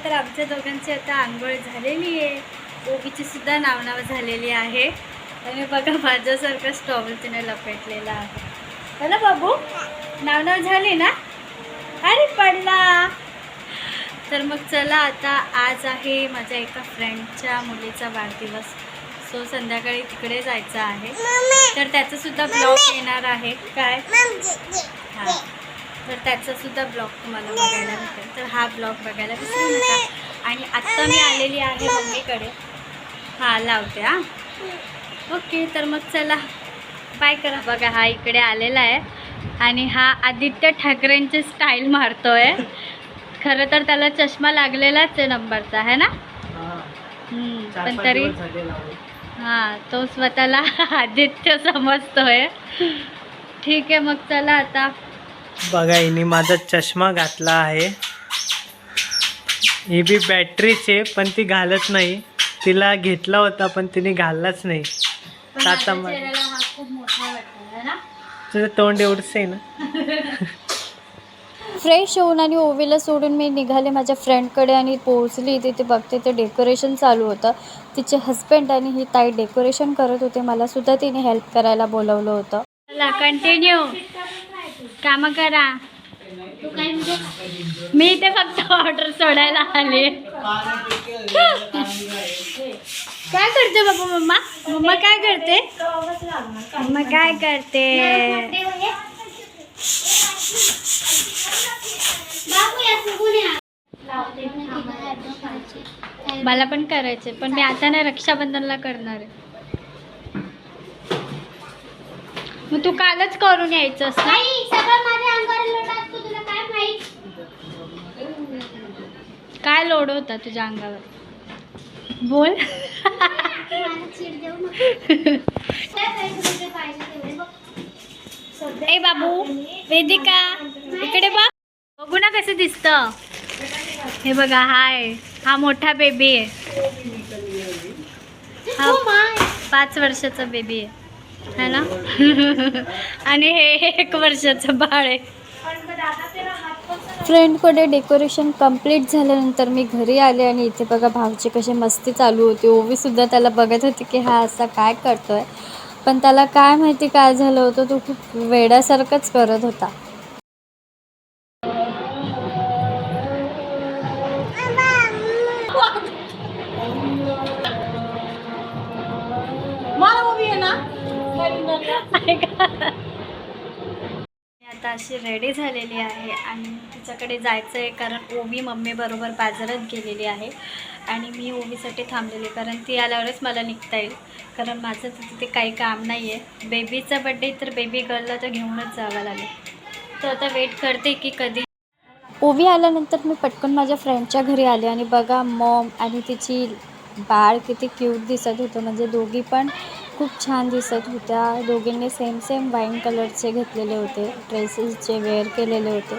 तर आमच्या दोघांची आता आंघोळ झालेली आहे. ओबीची सुद्धा नाव झालेली आहे आणि बघा माझ्यासारखं स्टॉवल तिने लपेटलेला आहे. है ना बाबू? नाव झाली ना? अरे पडला. तर मग चला आता आज आहे माझ्या एका फ्रेंडच्या मुलीचा वाढदिवस. सो संध्याकाळी तिकडे जायचं आहे. तर त्याचं सुद्धा ब्लॉग येणार आहे. काय हां, तर त्याचा सुद्धा ब्लॉग तुम्हाला बघायला भेटेल. तर हा ब्लॉग बघायला विसरू नका. आणि आत्ता मी आलेली आहे मम्मीकडे. हां लावते. हां ओके. तर मग चला बाय करा. बघा हा इकडे आलेला आहे आणि हा आदित्य ठाकरेंची स्टाईल मारतोय. खरं तर त्याला चष्मा लागलेलाच आहे नंबरचा, है ना? पण तरी हां तो स्वतःला आदित्य समजतोय. ठीक आहे मग चला आता. बघा हिने माझा चष्मा घातला आहे. ही बी बॅटरीचे पण ती घालत नाही. तिला घेतला होता पण तिने घाललाच नाही. आता तुझं तोंड एवढंच आहे ना. फ्रेश होऊन आणि ओवीला सोडून मी निघाले माझ्या फ्रेंडकडे आणि पोहोचली. तिथे बघते ते डेकोरेशन चालू होतं. तिचे हस्बंड आणि ही ताई डेकोरेशन करत होते. मला सुद्धा तिने हेल्प करायला बोलवलं होतं. चला कंटिन्यू कामं करा. मी इथे फक्त ऑर्डर सोडायला आले. काय करते बाबा? मम्मा मम्मा काय करते? मम्मा काय करते? मला पण करायचे पण मी आता नाही, रक्षाबंधनला करणार आहे. मग तू कालच करून यायचंस ना? काय लोड होता तुझ्या अंगावर? बोल. ए बाबू वेदिका इकडे बघ. बघू ना कसं दिसतं. हे बघा हाय हा मोठा बेबी आहे. हा 5 वर्षाचा बेबी आहे है ना. आणि हे 1 वर्षाचं बाळ आहे. फ्रेंडकडे डेकोरेशन कंप्लीट झाल्यानंतर मी घरी आले आणि इथे बघा भाऊची कशी मस्ती चालू होती. ओवी सुद्धा त्याला बघत होती की हा असा काय करतोय. पण त्याला काय माहिती काय झालं होतं. तो खूप वेड्यासारखंच करत होता. आता अशी रेडी झालेली आहे आणि तिच्याकडे जायचं आहे कारण ओवी मम्मी बरोबर बाजारात गेलेली आहे आणि मी ओवीसाठी थांबलेली कारण ती आल्यावरच मला निघता येईल. कारण माझं तिथे काही काम नाही आहे. बेबीचा बड्डे तर बेबी गर्लला तर घेऊनच जावं लागेल. तर आता वेट करते की कधी ओवी आल्यानंतर मी पटकन माझ्या फ्रेंडच्या घरी आले आणि बघा मॉम आणि तिची बाळ किती क्यूट दिसत होतं. म्हणजे दोघी पण खूप छान दिसत होत्या. दोघींनी सेम वाईन कलरचे घेतलेले होते. ड्रेसेसचे वेअर केलेले होते.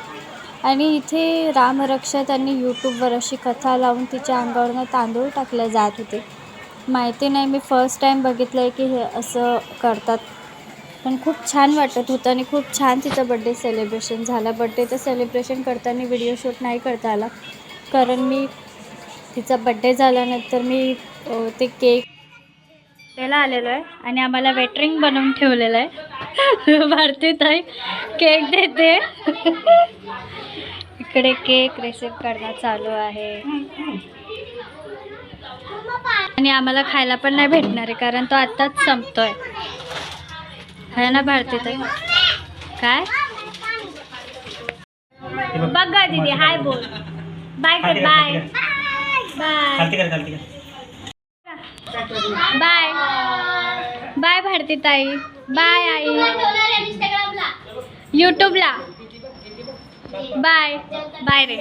आणि इथे रामरक्षा त्यांनी यूट्यूबवर अशी कथा लावून तिच्या अंगावरनं तांदूळ टाकले जात होते. माहिती नाही, मी फर्स्ट टाईम बघितलं आहे की हे असं करतात. पण खूप छान वाटत होतं आणि खूप छान तिचा बड्डे सेलिब्रेशन झाला. बड्डेचं सेलिब्रेशन करताना व्हिडिओ शूट नाही करता आला कारण मी तिचा बड्डे झाल्यानंतर मी ते केक त्याला आलेलो आहे आणि आम्हाला वेटरिंग बनवून ठेवलेलं आहे. भारती ताई केक देते. इकडे केक रिसीव करणं चालू आहे आणि आम्हाला खायला पण नाही भेटणार आहे कारण तो आत्ताच संपतोय है ना भारती ताई. काय बघा दीदी हाय बोल. बाय कर. Bye bye bye bye Bharati ताई. बाय आई. यूट्यूबला बाय बाय रे.